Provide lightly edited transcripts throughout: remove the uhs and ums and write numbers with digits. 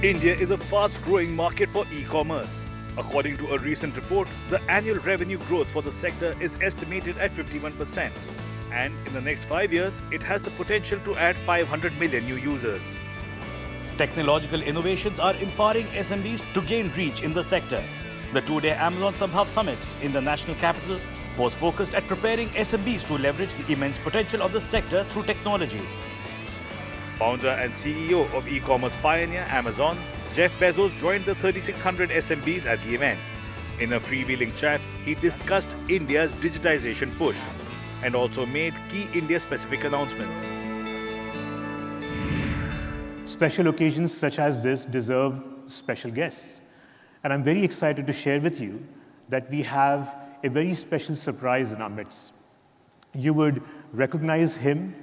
India is a fast-growing market for e-commerce. According to a recent report, the annual revenue growth for the sector is estimated at 51%. And in the next 5 years, it has the potential to add 500 million new users. Technological innovations are empowering SMBs to gain reach in the sector. The two-day Amazon smbhav Summit in the national capital was focused at preparing SMBs to leverage the immense potential of the sector through technology. Founder and CEO of e-commerce pioneer Amazon, Jeff Bezos joined the 3,600 SMBs at the event. In a freewheeling chat, he discussed India's digitization push and also made key India-specific announcements. Special occasions such as this deserve special guests. And I'm very excited to share with you that we have a very special surprise in our midst. You would recognize him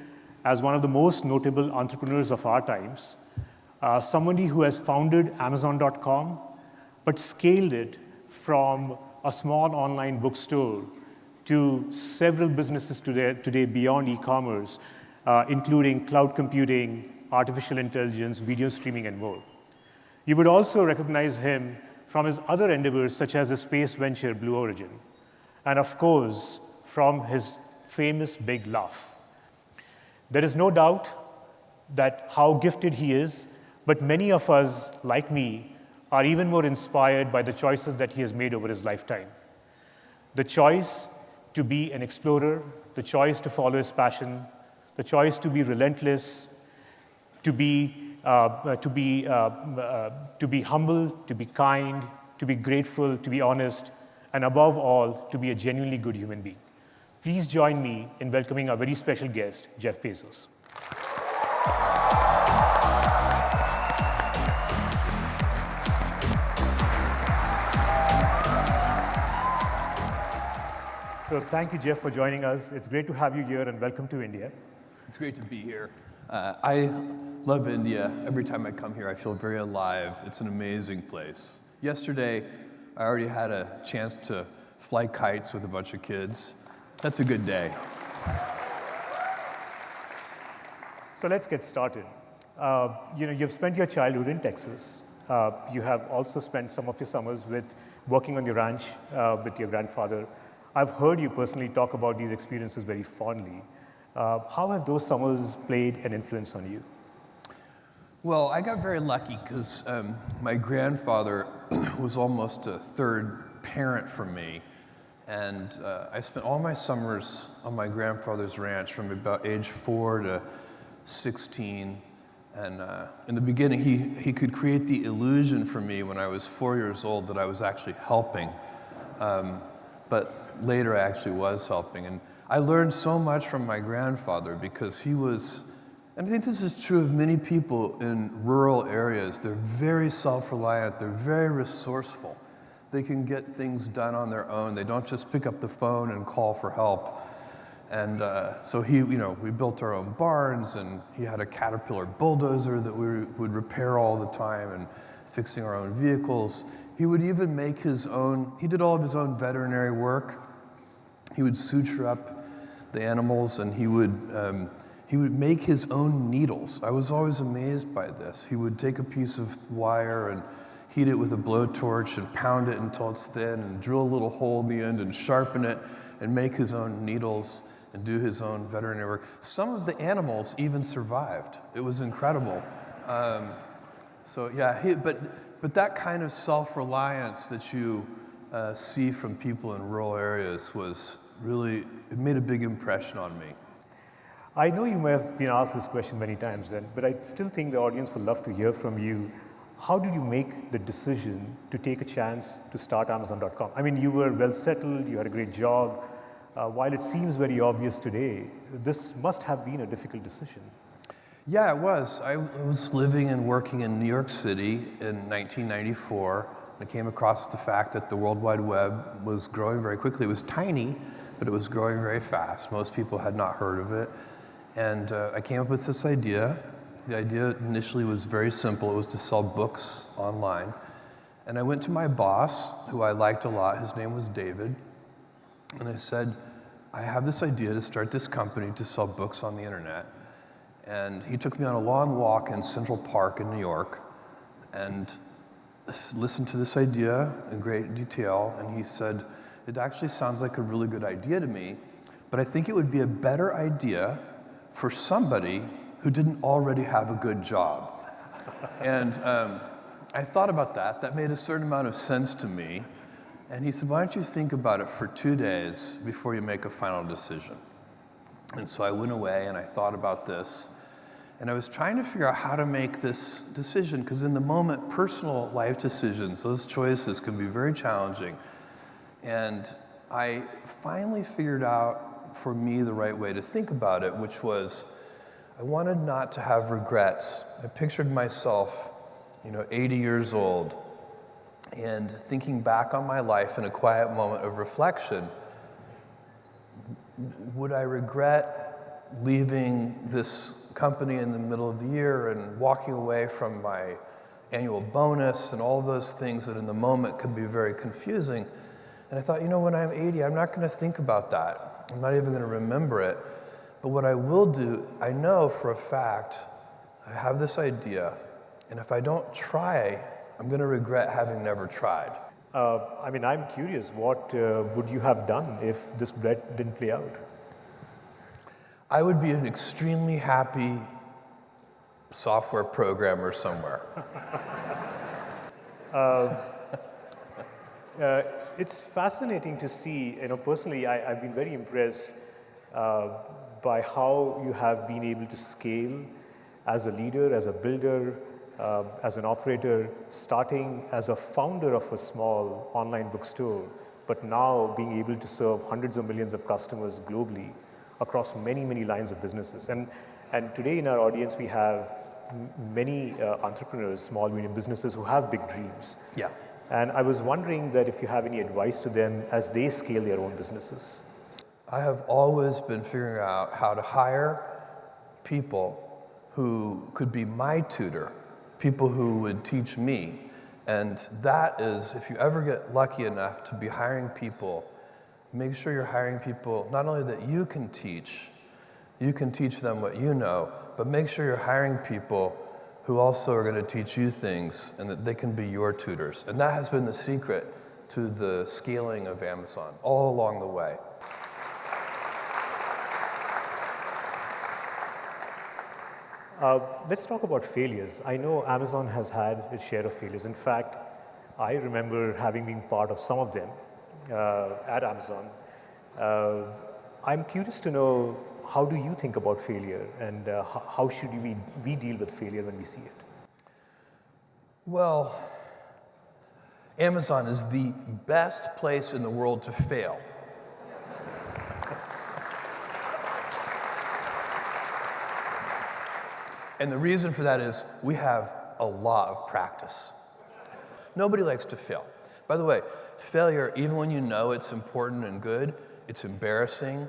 as one of the most notable entrepreneurs of our times, somebody who has founded Amazon.com, but scaled it from a small online bookstore to several businesses today beyond e-commerce, including cloud computing, artificial intelligence, video streaming, and more. You would also recognize him from his other endeavors, such as the space venture Blue Origin, and of course, from his famous big laugh. There is no doubt that how gifted he is, but many of us, like me, are even more inspired by the choices that he has made over his lifetime. The choice to be an explorer, the choice to follow his passion, the choice to be relentless, to be humble, to be kind, to be grateful, to be honest, and above all, to be a genuinely good human being. Please join me in welcoming our very special guest, Jeff Bezos. So thank you, Jeff, for joining us. It's great to have you here, and welcome to India. It's great to be here. I love India. Every time I come here, I feel very alive. It's an amazing place. Yesterday, I already had a chance to fly kites with a bunch of kids. That's a good day. So let's get started. You've spent your childhood in Texas. You have also spent some of your summers working on your ranch with your grandfather. I've heard you personally talk about these experiences very fondly. How have those summers played an influence on you? Well, I got very lucky because my grandfather was almost a third parent for me. And I spent all my summers on my grandfather's ranch from about age 4 to 16. And in the beginning, he could create the illusion for me when I was 4 years old that I was actually helping. But later, I actually was helping. And I learned so much from my grandfather because he was, and I think this is true of many people in rural areas, they're very self-reliant, they're very resourceful. They can get things done on their own. They don't just pick up the phone and call for help. And so we built our own barns, and he had a Caterpillar bulldozer that we would repair all the time, and fixing our own vehicles. He would even make he did all of his own veterinary work. He would suture up the animals, and he would make his own needles. I was always amazed by this. He would take a piece of wire and heat it with a blowtorch and pound it until it's thin and drill a little hole in the end and sharpen it and make his own needles and do his own veterinary work. Some of the animals even survived. It was incredible. But that kind of self-reliance that you see from people in rural areas it made a big impression on me. I know you may have been asked this question many times then, but I still think the audience would love to hear from you. How did you make the decision to take a chance to start Amazon.com? I mean, you were well settled, you had a great job. While it seems very obvious today, this must have been a difficult decision. Yeah, it was. I was living and working in New York City in 1994. I came across the fact that the World Wide Web was growing very quickly. It was tiny, but it was growing very fast. Most people had not heard of it. And I came up with this idea. The idea initially was very simple. It was to sell books online. And I went to my boss, who I liked a lot. His name was David. And I said, I have this idea to start this company to sell books on the internet. And he took me on a long walk in Central Park in New York. and listened to this idea in great detail, and he said, it actually sounds like a really good idea to me, but I think it would be a better idea for somebody who didn't already have a good job. And I thought about that. That made a certain amount of sense to me. And he said, why don't you think about it for 2 days before you make a final decision? And so I went away and I thought about this. And I was trying to figure out how to make this decision, because in the moment, personal life decisions, those choices can be very challenging. And I finally figured out for me the right way to think about it, which was I wanted not to have regrets. I pictured myself, 80 years old, and thinking back on my life in a quiet moment of reflection. Would I regret leaving this company in the middle of the year and walking away from my annual bonus and all those things that in the moment could be very confusing? And I thought, when I'm 80, I'm not going to think about that. I'm not even going to remember it. But what I will do, I know for a fact, I have this idea, and if I don't try, I'm going to regret having never tried. I'm curious, what would you have done if this bet didn't play out? I would be an extremely happy software programmer somewhere. It's fascinating to see, personally, I've been very impressed by how you have been able to scale as a leader, as a builder, as an operator, starting as a founder of a small online bookstore, but now being able to serve hundreds of millions of customers globally across many, many lines of businesses. And today in our audience, we have many entrepreneurs, small, medium businesses who have big dreams. Yeah. And I was wondering that if you have any advice to them as they scale their own businesses. I have always been figuring out how to hire people who could be my tutor, people who would teach me. And that is, if you ever get lucky enough to be hiring people, make sure you're hiring people not only that you can teach them what you know, but make sure you're hiring people who also are going to teach you things and that they can be your tutors. And that has been the secret to the scaling of Amazon all along the way. Let's talk about failures. I know Amazon has had its share of failures. In fact, I remember having been part of some of them at Amazon. I'm curious to know, how do you think about failure, and how should we deal with failure when we see it? Well, Amazon is the best place in the world to fail. And the reason for that is we have a lot of practice. Nobody likes to fail. By the way, failure, even when you know it's important and good, it's embarrassing.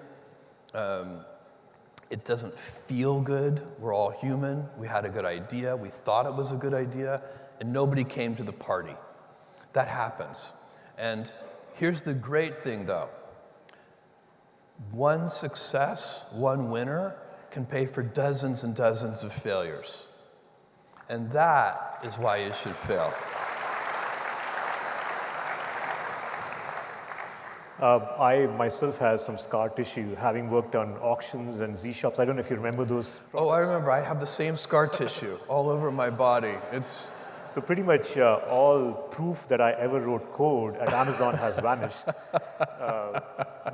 It doesn't feel good. We're all human. We had a good idea. We thought it was a good idea, and nobody came to the party. That happens. And here's the great thing, though. One success, one winner, can pay for dozens and dozens of failures. And that is why you should fail. I myself have some scar tissue, having worked on auctions and Z-shops. I don't know if you remember those. Oh, I remember. I have the same scar tissue all over my body. So pretty much all proof that I ever wrote code at Amazon has vanished.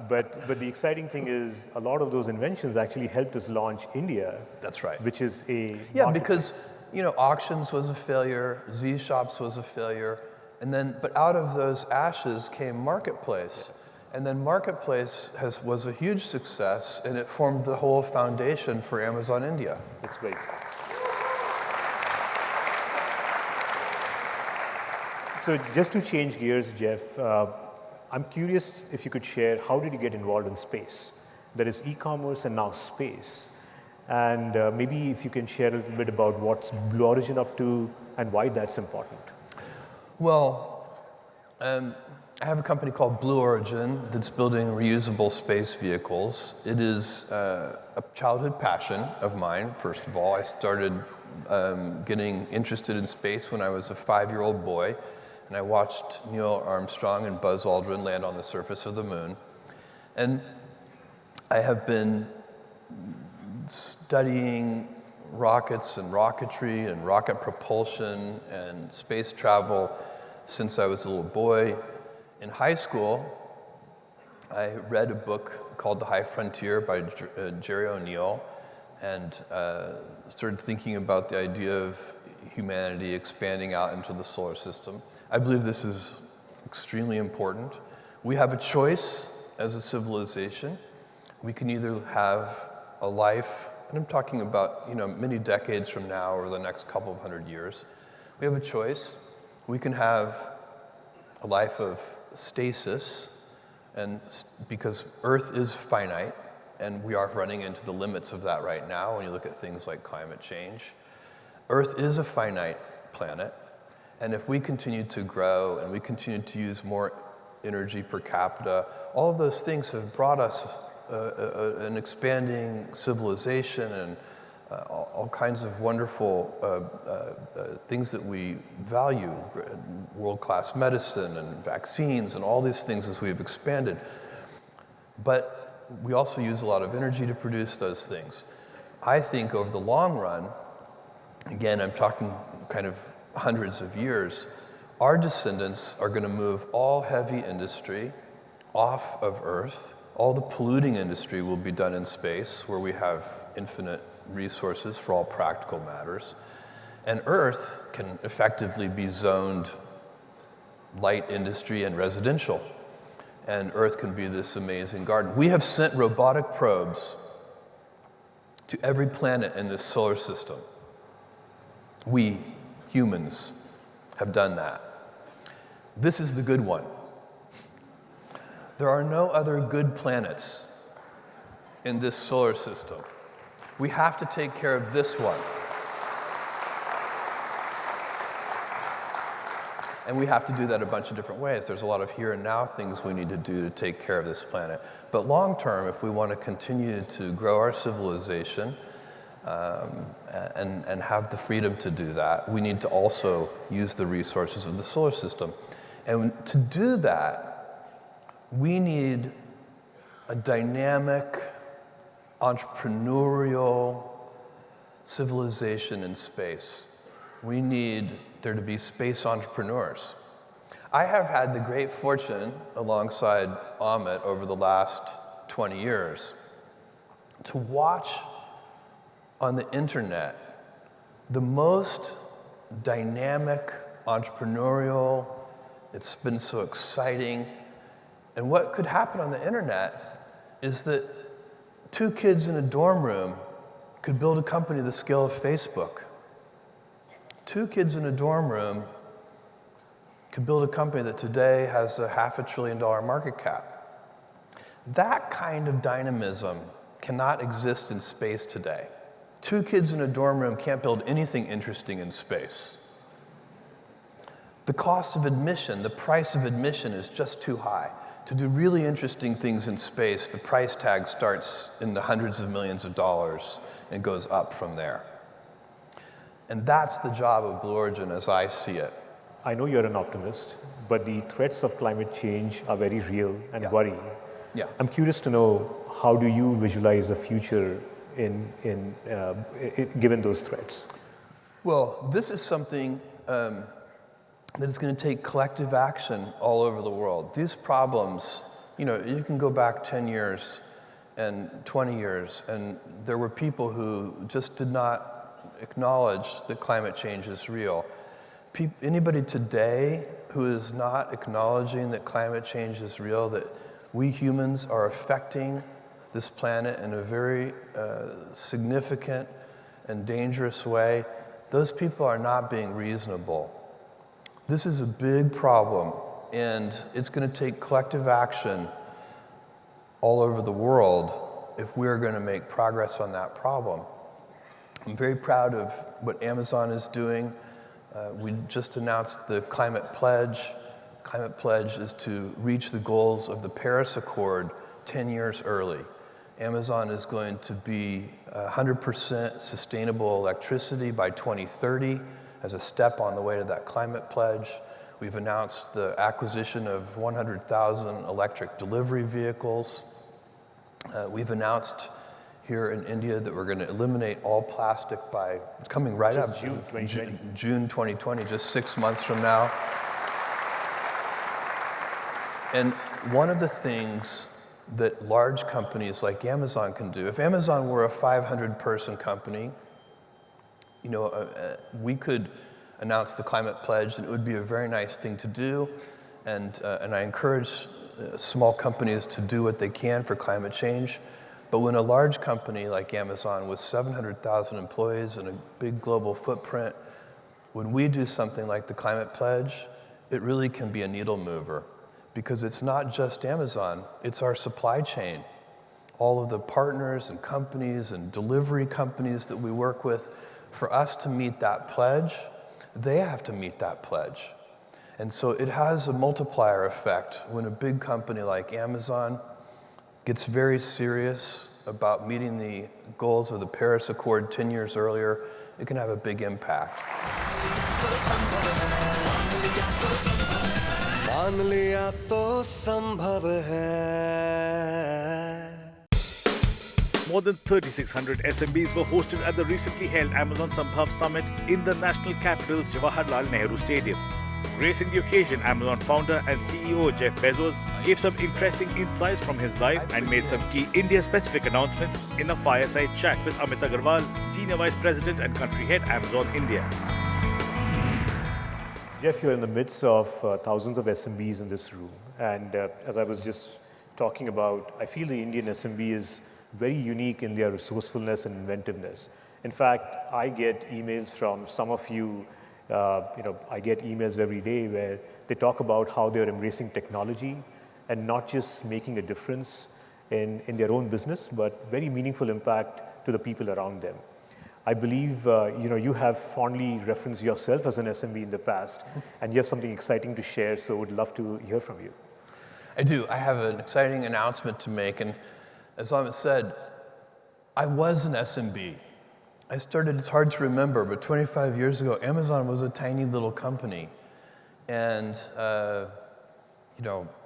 But the exciting thing is a lot of those inventions actually helped us launch India. That's right. Which is a because auctions was a failure, Z-shops was a failure, but out of those ashes came Marketplace. And then Marketplace was a huge success, and it formed the whole foundation for Amazon India. It's great. So just to change gears, Jeff, I'm curious if you could share, how did you get involved in space? That is e-commerce and now space. And maybe if you can share a little bit about what's Blue Origin up to and why that's important. Well, I have a company called Blue Origin that's building reusable space vehicles. It is a childhood passion of mine, first of all. I started getting interested in space when I was a 5-year-old boy, and I watched Neil Armstrong and Buzz Aldrin land on the surface of the moon. And I have been studying rockets and rocketry and rocket propulsion and space travel since I was a little boy. In high school, I read a book called The High Frontier by Jerry O'Neill, and started thinking about the idea of humanity expanding out into the solar system. I believe this is extremely important. We have a choice as a civilization. We can either have a life, and I'm talking about many decades from now or the next couple of 100 years. We have a choice. We can have a life of stasis, and because Earth is finite, and we are running into the limits of that right now when you look at things like climate change. Earth is a finite planet, and if we continue to grow and we continue to use more energy per capita, all of those things have brought us an expanding civilization and all kinds of wonderful things that we value, world-class medicine and vaccines and all these things as we've expanded. But we also use a lot of energy to produce those things. I think over the long run, again, I'm talking kind of hundreds of years, our descendants are going to move all heavy industry off of Earth. All the polluting industry will be done in space, where we have infinite resources for all practical matters. And Earth can effectively be zoned light industry and residential. And Earth can be this amazing garden. We have sent robotic probes to every planet in this solar system. We, humans, have done that. This is the good one. There are no other good planets in this solar system. We have to take care of this one. And we have to do that a bunch of different ways. There's a lot of here and now things we need to do to take care of this planet. But long term, if we want to continue to grow our civilization and have the freedom to do that, we need to also use the resources of the solar system. And to do that, we need a dynamic, entrepreneurial civilization in space. We need there to be space entrepreneurs. I have had the great fortune, alongside Amit over the last 20 years, to watch on the internet the most dynamic, entrepreneurial, it's been so exciting. And what could happen on the internet is that 2 kids in a dorm room could build a company the scale of Facebook. 2 kids in a dorm room could build a company that today has a $500 billion market cap. That kind of dynamism cannot exist in space today. 2 kids in a dorm room can't build anything interesting in space. The cost of admission, the price of admission is just too high. To do really interesting things in space, the price tag starts in the hundreds of millions of dollars and goes up from there. And that's the job of Blue Origin as I see it. I know you're an optimist, but the threats of climate change are very real and worrying. Yeah. I'm curious to know, how do you visualize a future given those threats? Well, this is something that is going to take collective action all over the world. These problems, you can go back 10 years and 20 years, and there were people who just did not acknowledge that climate change is real. Anybody today who is not acknowledging that climate change is real, that we humans are affecting this planet in a very significant and dangerous way, those people are not being reasonable. This is a big problem, and it's going to take collective action all over the world if we're going to make progress on that problem. I'm very proud of what Amazon is doing. We just announced the Climate Pledge. Climate Pledge is to reach the goals of the Paris Accord 10 years early. Amazon is going to be 100% sustainable electricity by 2030 as a step on the way to that climate pledge. We've announced the acquisition of 100,000 electric delivery vehicles. We've announced here in India that we're going to eliminate all plastic by, it's coming right up, June 2020. June 2020, just 6 months from now. And one of the things that large companies like Amazon can do, if Amazon were a 500-person company, we could announce the climate pledge, and it would be a very nice thing to do. And I encourage small companies to do what they can for climate change. But when a large company like Amazon with 700,000 employees and a big global footprint, when we do something like the climate pledge, it really can be a needle mover. Because it's not just Amazon, it's our supply chain. All of the partners and companies and delivery companies that we work with, for us to meet that pledge, they have to meet that pledge. And so it has a multiplier effect when a big company like Amazon gets very serious about meeting the goals of the Paris Accord 10 years earlier, it can have a big impact. More than 3,600 SMBs were hosted at the recently held Amazon Sambhav Summit in the national capital's Jawaharlal Nehru Stadium. Gracing the occasion, Amazon founder and CEO Jeff Bezos gave some interesting insights from his life and made some key India-specific announcements in a fireside chat with Amit Agarwal, Senior Vice President and Country Head, Amazon India. Jeff, you're in the midst of thousands of SMBs in this room. And as I was just talking about, I feel the Indian SMB is very unique in their resourcefulness and inventiveness. In fact, I get emails from some of you, I get emails every day where they talk about how they're embracing technology and not just making a difference in their own business, but very meaningful impact to the people around them. I believe you have fondly referenced yourself as an SMB in the past, and you have something exciting to share, so would love to hear from you. I do. I have an exciting announcement to make, and as Amit said, I was an SMB. I started, it's hard to remember, but 25 years ago, Amazon was a tiny little company. And,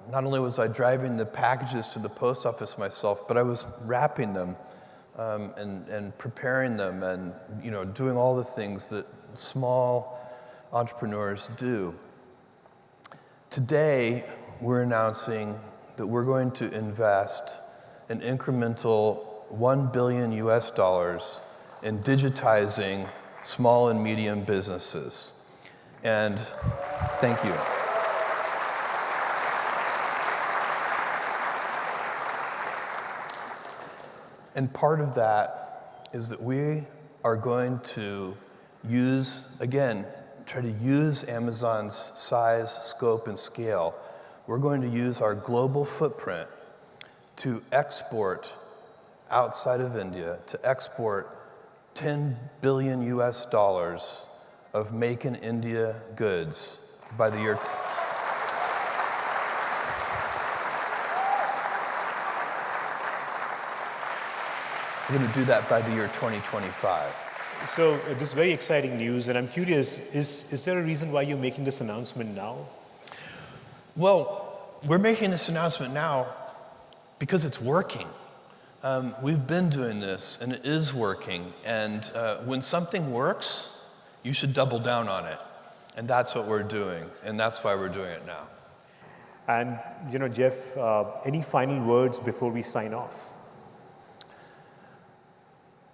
not only was I driving the packages to the post office myself, but I was wrapping them and preparing them and, doing all the things that small entrepreneurs do. Today, we're announcing that we're going to invest an incremental $1 billion in digitizing small and medium businesses. And thank you. And part of that is that we are going to try to use Amazon's size, scope, and scale. We're going to use our global footprint to export outside of India, to export $10 billion of Make in India goods by the year. We're going to do that by the year 2025. So this is very exciting news, and I'm curious, is there a reason why you're making this announcement now? Well, we're making this announcement now because it's working. We've been doing this, and it is working. And when something works, you should double down on it. And that's what we're doing, and that's why we're doing it now. And, Jeff, any final words before we sign off?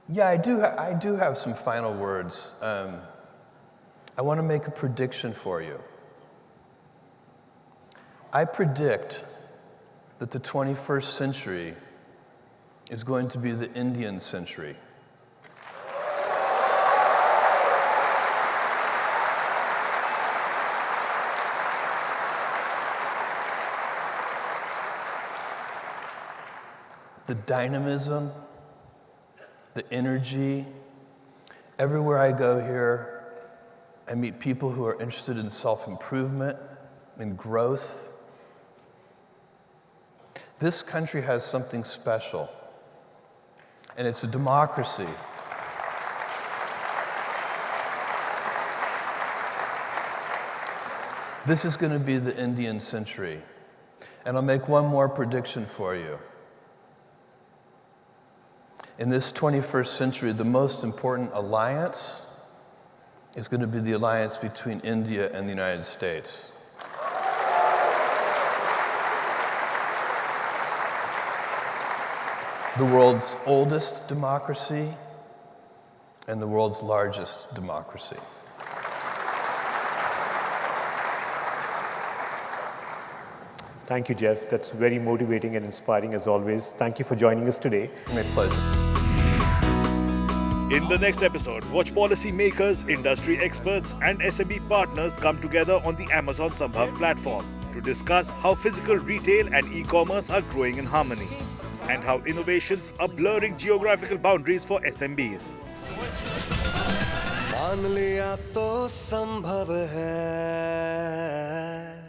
Yeah, I do have some final words. I want to make a prediction for you. I predict that the 21st century is going to be the Indian century. The dynamism, the energy, everywhere I go here, I meet people who are interested in self-improvement and growth. This country has something special. and it's a democracy. This is going to be the Indian century. And I'll make one more prediction for you. In this 21st century, the most important alliance is going to be the alliance between India and the United States. The world's oldest democracy and the world's largest democracy. Thank you, Jeff. That's very motivating and inspiring as always. Thank you for joining us today. My pleasure. In the next episode, watch policy makers, industry experts, and SME partners come together on the Amazon smbhav platform to discuss how physical retail and e-commerce are growing in harmony, and how innovations are blurring geographical boundaries for SMBs. मान लिया तो संभव है